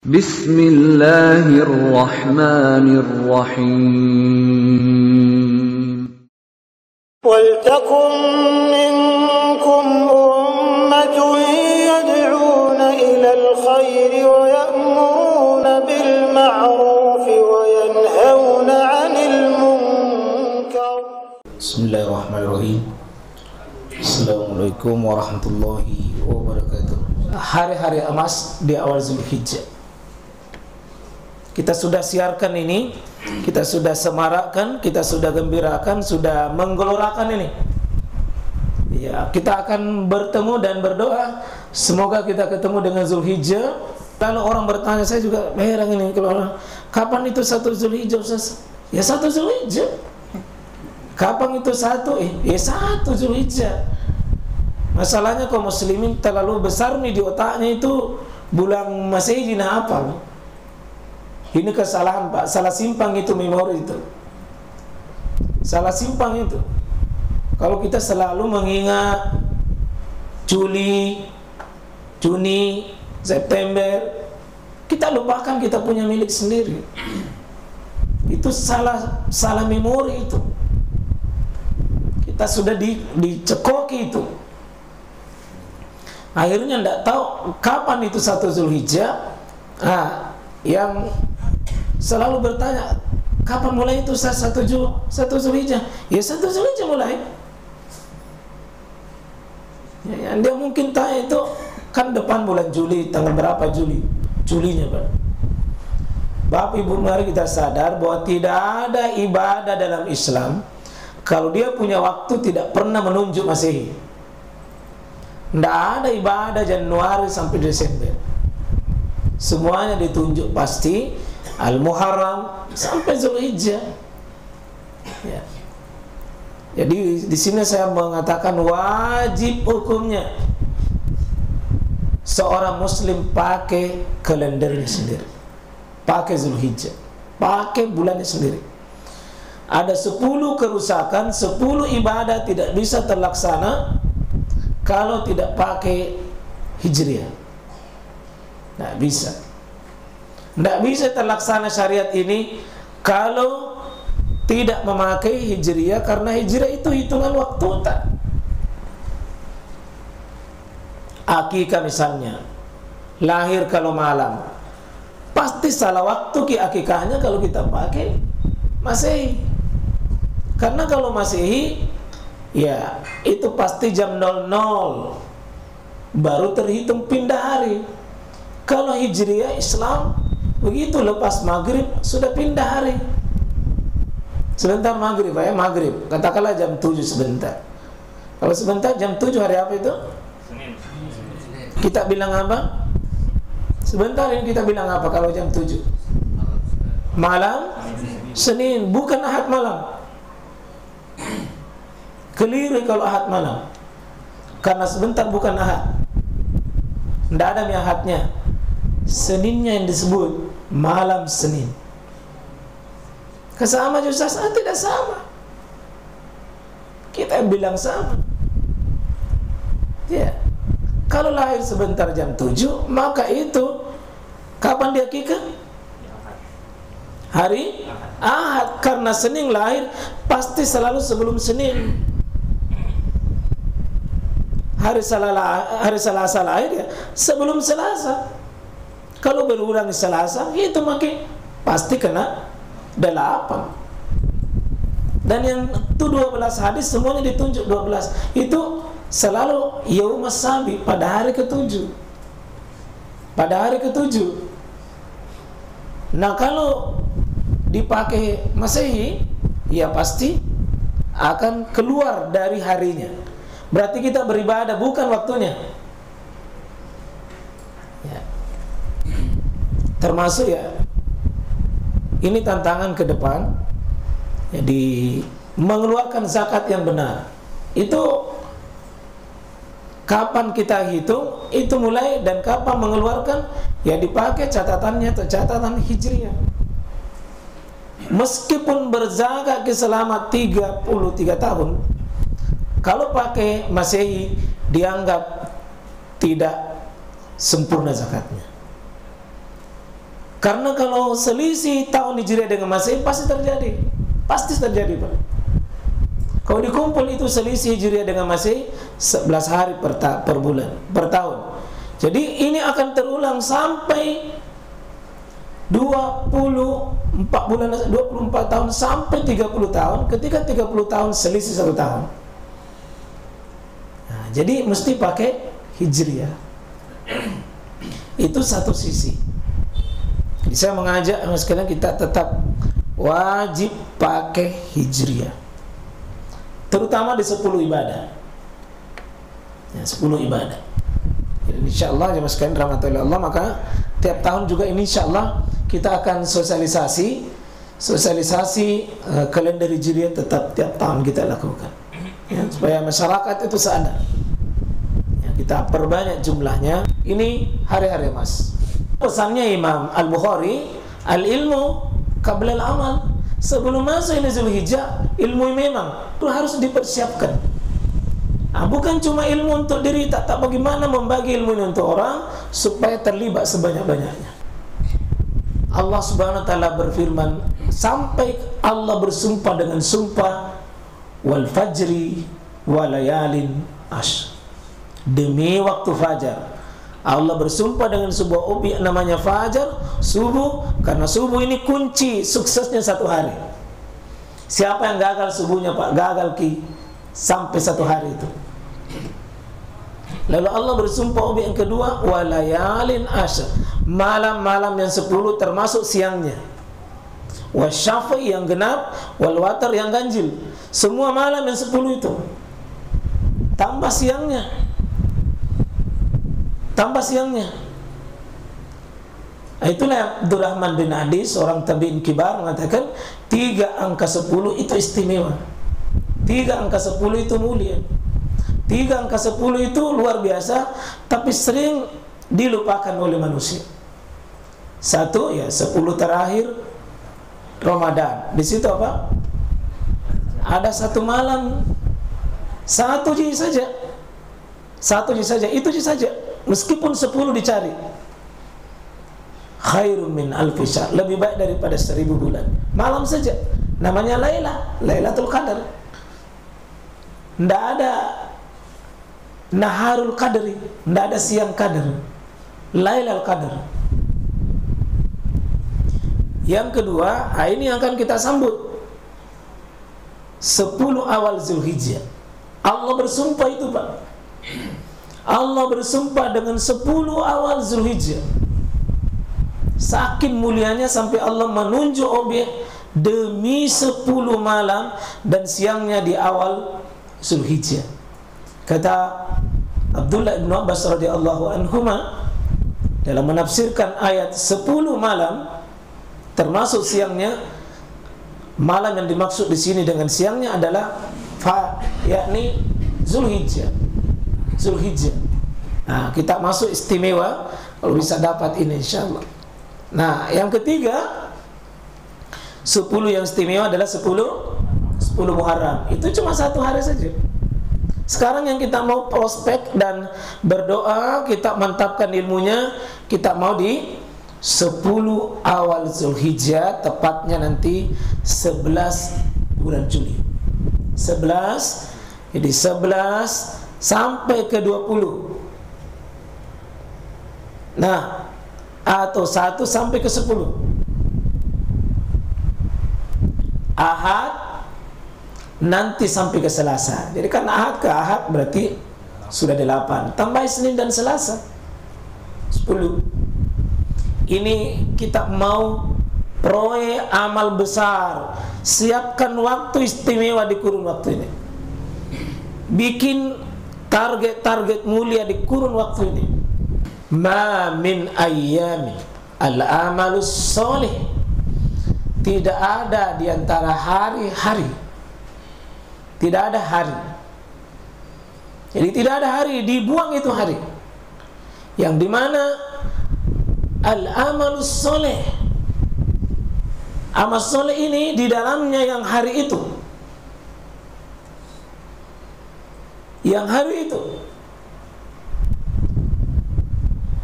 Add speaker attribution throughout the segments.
Speaker 1: Bismillahirrahmanirrahim.
Speaker 2: وَلْتَكُنْ مِنْكُمْ أُمَّةٌ يَدْعُونَ إِلَى الْخَيْرِ وَيَأْمُرُونَ بِالْمَعْرُوفِ وَيَنْهَوْنَ عَنِ الْمُنْكَرِ.
Speaker 3: Bismillahirrahmanirrahim. Assalamualaikum warahmatullahi wabarakatuh. Hari-hari emas di awal Zulhijjah. Kita sudah siarkan ini, kita sudah semarakkan, kita sudah gembirakan, sudah menggelorakan ini. Ya, kita akan bertemu dan berdoa semoga kita ketemu dengan Zulhijjah. Lalu orang bertanya, saya juga heran ini kalau orang, kapan itu 1 Zulhijjah Ustaz? Ya 1 Zulhijjah. Kapan itu 1? Ya 1 Zulhijjah. Masalahnya kaum muslimin terlalu besar nih di otaknya itu bulan Masehi nah apa? Ini kesalahan Pak, salah simpang itu memori itu. Salah simpang itu. Kalau kita selalu mengingat Juli, Juni, September, kita lupakan kita punya milik sendiri. Itu salah memori itu. Kita sudah dicekoki itu. Akhirnya tidak tahu kapan itu 1 Zulhijjah. Yang selalu bertanya, kapan mulai itu 1 Zulhijjah? Ya 1 Zulhijjah mulai. Ya, dia mungkin tanya itu kan depan bulan Juli, tanggal berapa Juli? Julinya Pak. Bapak Ibu, mari kita sadar bahwa tidak ada ibadah dalam Islam kalau dia punya waktu tidak pernah menunjuk Masehi. Tidak ada ibadah Januari sampai Desember. Semuanya ditunjuk pasti Al-Muharram sampai Zulhijjah. Ya. Jadi di sini saya mengatakan wajib hukumnya seorang muslim pakai kalendernya sendiri, pakai Zulhijjah, pakai bulannya sendiri. Ada 10 kerusakan, 10 ibadah tidak bisa terlaksana kalau tidak pakai Hijriah. Tidak bisa. Tidak bisa terlaksana syariat ini kalau tidak memakai Hijriah, karena Hijriah itu hitungan waktu tak. Akikah misalnya, lahir kalau malam, pasti salah waktu akikahnya kalau kita pakai Masehi. Karena kalau Masehi, ya itu pasti jam 00 baru terhitung pindah hari. Kalau Hijriah Islam begitu, lepas maghrib sudah pindah hari. Sebentar maghrib ya, maghrib katakanlah jam 7 sebentar. Kalau sebentar jam 7 hari apa itu? Senin. Kita bilang apa? Sebentar ini kita bilang apa kalau jam 7? Malam Senin, bukan Ahad malam. Keliru kalau Ahad malam. Karena sebentar bukan Ahad. Tidak ada Ahadnya. Seninnya yang disebut malam Senin. Kesama Ustaz? Tidak sama. Kita bilang sama. Ya. Kalau lahir sebentar jam 7, maka itu kapan dia akikah? Hari Ahad. Karena Senin lahir pasti selalu sebelum Senin. Hari Selasa lahir ya sebelum Selasa. Kalau berulang Selasa, itu makin pasti kena 8. Dan yang itu 12 hadis semuanya ditunjuk 12. Itu selalu Yaumas Sabi, pada hari ke-7. Pada hari ke-7. Nah, kalau dipakai Masehi, ya pasti akan keluar dari harinya. Berarti kita beribadah bukan waktunya. Ya. Termasuk ya, ini tantangan ke depan. Jadi mengeluarkan zakat yang benar. Itu kapan kita hitung, itu mulai, dan kapan mengeluarkan, ya dipakai catatannya atau catatan Hijriah. Meskipun berzakat selama 33 tahun, kalau pakai Masehi dianggap tidak sempurna zakatnya. Karena kalau selisih tahun Hijriah dengan Masehi pasti terjadi. Pasti terjadi, Pak. Kalau dikumpul itu selisih Hijriah dengan Masehi 11 hari per bulan, per tahun. Jadi ini akan terulang sampai 24 tahun sampai 30 tahun. Ketika 30 tahun selisih 1 tahun. Nah, jadi mesti pakai Hijriah. Itu satu sisi. Jadi saya mengajak sekalian kita tetap wajib pakai Hijriah, terutama di 10 ibadah. Ya, 10 ibadah. Insyaallah jemaah sekalian rahmatullahi Allah, maka tiap tahun juga ini insyaallah kita akan sosialisasi kalender Hijriah tetap tiap tahun kita lakukan. Ya, supaya masyarakat itu sadar. Ya, kita perbanyak jumlahnya. Ini hari-hari Mas. Pesannya Imam Al-Bukhari, al-ilmu qabla al-amal. Sebelum masuk ini Zulhijjah, ilmu memang itu harus dipersiapkan. Nah, bukan cuma ilmu untuk diri, tak bagaimana membagi ilmu ini untuk orang supaya terlibat sebanyak-banyaknya. Allah Subhanahu wa taala berfirman, sampai Allah bersumpah dengan sumpah wal fajri walayalin ashr. Demi waktu fajar. Allah bersumpah dengan sebuah objek namanya fajar, subuh, karena subuh ini kunci suksesnya satu hari. Siapa yang gagal subuhnya, Pak, gagal sampai satu hari itu. Lalu Allah bersumpah objek yang kedua, walayalin ashr, malam-malam yang 10 termasuk siangnya, wasyafi yang genap, wal watar yang ganjil, semua malam yang 10 itu tambah siangnya. Nah, itulah yang Abdurrahman bin Adi, seorang tabi'in kibar, mengatakan 3 angka 10 itu istimewa, 3 angka 10 itu mulia, 3 angka 10 itu luar biasa, tapi sering dilupakan oleh manusia. Satu, ya 10 terakhir Ramadan. Di situ apa? Ada satu malam, satu ji saja, itu ji saja. Meskipun 10 dicari, khairun min alfi syahr, lebih baik daripada 1000 bulan. Malam saja, namanya Lailatul Qadar. Tidak ada Naharul Qadri, tidak ada siang Qadar, Lailatul Qadar. Yang kedua, ini akan kita sambut 10 awal Zulhijjah. Allah bersumpah itu, Pak. Allah bersumpah dengan 10 awal Zulhijjah. Saking mulianya sampai Allah menunjuk objek demi 10 malam dan siangnya di awal Zulhijjah. Kata Abdullah bin Abbas radhiyallahu anhuma dalam menafsirkan ayat 10 malam termasuk siangnya, malam yang dimaksud di sini dengan siangnya adalah yakni Zulhijjah. Nah, kita masuk istimewa kalau bisa dapat ini insyaallah. Nah, yang ketiga 10 yang istimewa adalah 10 Muharram. Itu cuma 1 hari saja. Sekarang yang kita mau prospek dan berdoa, kita mantapkan ilmunya, kita mau di 10 awal Zulhijjah, tepatnya nanti 11 bulan Juli. 11, jadi 11 sampai ke 20. Nah, atau 1 sampai ke 10. Ahad nanti sampai ke Selasa. Jadi kan Ahad ke Ahad berarti sudah 8. Tambah Senin dan Selasa 10. Ini kita mau proyek amal besar. Siapkan waktu istimewa di kurun waktu ini. Bikin target-target mulia di kurun waktu ini. Ma min ayyami al-amalus soleh. Tidak ada di antara hari-hari, tidak ada hari. Jadi tidak ada hari, dibuang itu hari. Yang dimana al-amalus soleh, amal soleh ini di dalamnya yang hari itu, yang hari itu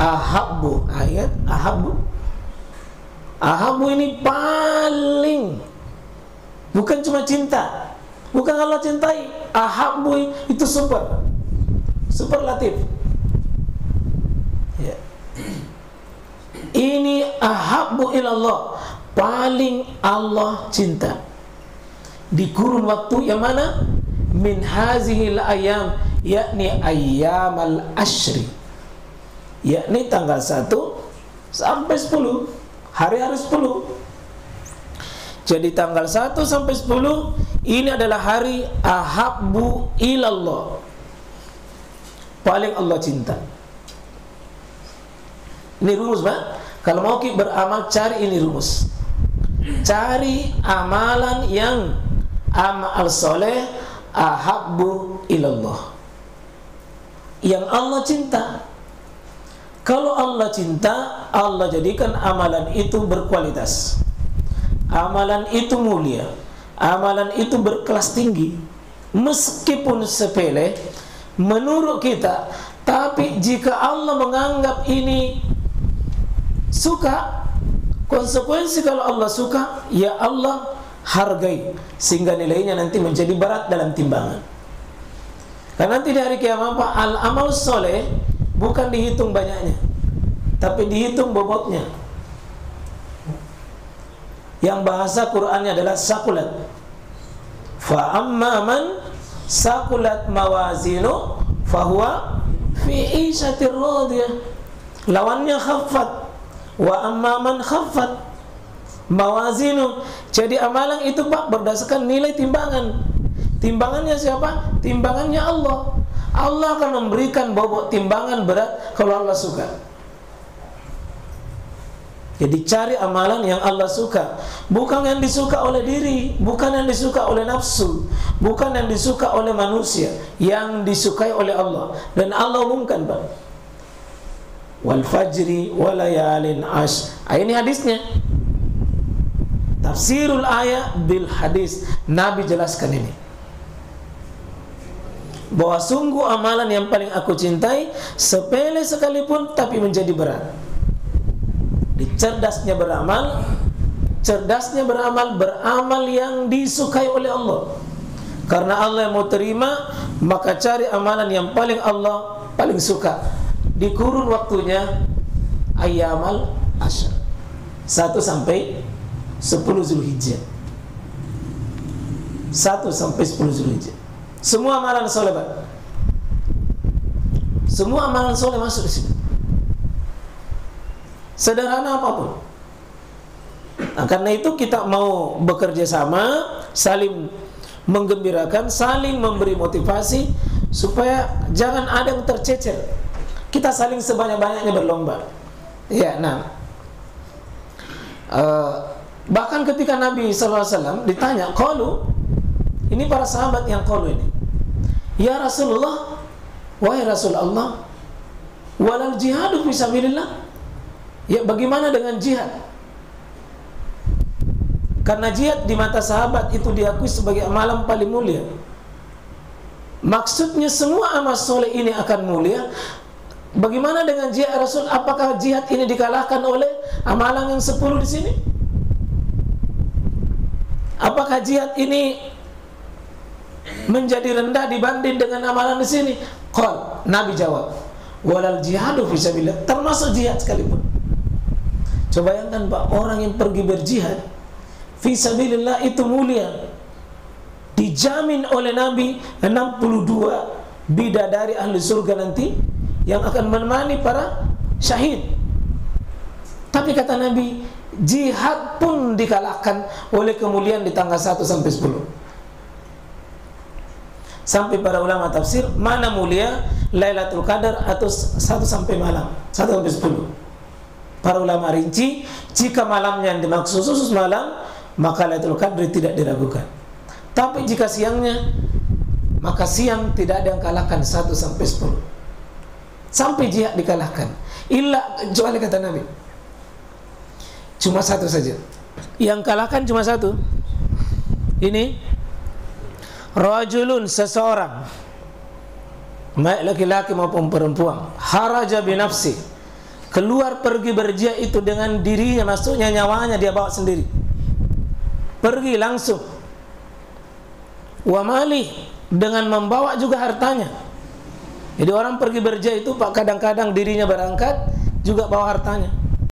Speaker 3: ahabbu, ayat ahabbu Ahabu ini paling, bukan cuma cinta, bukan Allah cintai. Ahabu itu superlatif. Ya. Ini ahabu ilallah, paling Allah cinta. Di kurun waktu yang mana? Min hazihil ayam, yakni ayyamal ashri, yakni tanggal 1 sampai 10, hari-hari 10. Jadi tanggal 1 sampai 10 ini adalah hari ahabbu ilallah, paling Allah cinta. Ini rumus, Pak. Kalau mau kita beramal, cari ini rumus. Cari amalan yang amal soleh ahabbu ilallah, yang Allah cinta. Kalau Allah cinta, Allah jadikan amalan itu berkualitas, amalan itu mulia, amalan itu berkelas tinggi. Meskipun sepele menurut kita, tapi jika Allah menganggap ini suka, konsekuensi kalau Allah suka, ya Allah hargai, sehingga nilainya nanti menjadi berat dalam timbangan. Karena nanti di hari kiamat, al-amal soleh bukan dihitung banyaknya, tapi dihitung bobotnya. Yang bahasa Qur'annya adalah sakulat. Fa amma man sakulat mawazinu fahuwa fi isyatir radiyah. Lawannya khaffat. Wa amma man khaffat mawazinu. Jadi amalan itu, Pak, berdasarkan nilai timbangan. Timbangannya siapa? Timbangannya Allah. Allah akan memberikan bobot timbangan berat kalau Allah suka. Jadi cari amalan yang Allah suka, bukan yang disuka oleh diri, bukan yang disuka oleh nafsu, bukan yang disuka oleh manusia, yang disukai oleh Allah. Dan Allah umumkan, Pak, wal fajri walayalin ash. Ini hadisnya. Tafsirul ayat bil hadis. Nabi jelaskan ini, bahwa sungguh amalan yang paling aku cintai, sepele sekalipun tapi menjadi berat. Cerdasnya beramal, beramal yang disukai oleh Allah. Karena Allah yang mau terima, maka cari amalan yang paling Allah paling suka. Di kurun waktunya ayyamal asyr, 1 sampai 10 Zulhijjah. 1 sampai 10 Zulhijjah. Semua amalan soleh, Pak. Semua amalan soleh masuk di sini. Sederhana apapun. Nah, karena itu kita mau bekerja sama, saling menggembirakan, saling memberi motivasi, supaya jangan ada yang tercecer. Kita saling sebanyak-banyaknya berlomba. Ya, nah, bahkan ketika Nabi SAW ditanya, qalu, ini para sahabat yang qalu ini, ya Rasulullah, wahai Rasulullah, walal jihadu fisabilillah. Ya, bagaimana dengan jihad? Karena jihad di mata sahabat itu diakui sebagai amalan paling mulia. Maksudnya semua amal soleh ini akan mulia. Bagaimana dengan jihad, Rasul? Apakah jihad ini dikalahkan oleh amalan yang 10 di sini? Apakah jihad ini menjadi rendah dibanding dengan amalan di sini? Qal, Nabi jawab, walal jihadu fisabilillah, termasuk jihad sekalipun. Coba bayangkan, Pak, orang yang pergi berjihad fisabilillah itu mulia. Dijamin oleh Nabi 62 bidadari ahli surga nanti yang akan menemani para syahid. Tapi kata Nabi, jihad pun dikalahkan oleh kemuliaan di tanggal 1 sampai 10. Sampai para ulama tafsir, mana mulia, Lailatul Qadar atau 1 sampai malam, 1 sampai 10. Para ulama rinci, jika malamnya yang dimaksud khusus malam, maka Lailatul Qadri tidak diragukan. Tapi jika siangnya, maka siang tidak ada yang kalahkan 1 sampai 10. Sampai jihad dikalahkan. Illa, kecuali kata Nabi, cuma 1 saja. Yang kalahkan cuma 1. Ini rajulun, seseorang, baik laki-laki maupun perempuan, haraja binafsi, keluar pergi berjihad itu dengan dirinya, maksudnya nyawanya dia bawa sendiri, pergi langsung. Wa mali, dengan membawa juga hartanya. Jadi orang pergi berjihad itu kadang-kadang dirinya berangkat juga bawa hartanya.